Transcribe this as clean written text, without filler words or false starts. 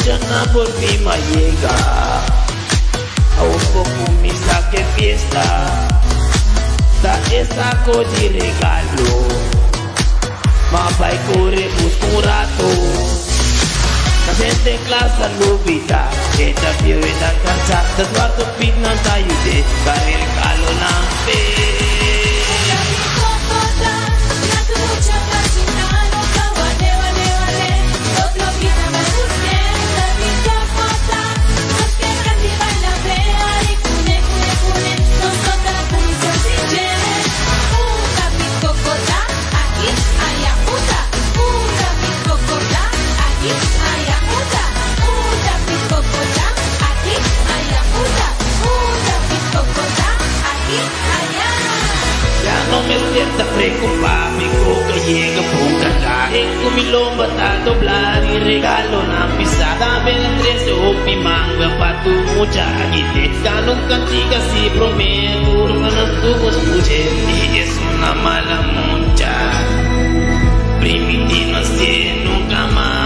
mucha na por fin me llega. Aún poco misa que fiesta. Da esa de regalo. Mabay corre busco un rato. La gente clase lubita. Esta piedra cansada. Eduardo Pigna tayude. Kare regalo na pe. No me sienta preocupado, mi coca llega poca cae. Con mi lomba a doblar y regalo una pisada. Ven 13 o mi manga pa' tu mucha aguite. Gano un cantiga si prometo, hermanas tu escuche. Y es una mala mucha. Primitiva, nunca más.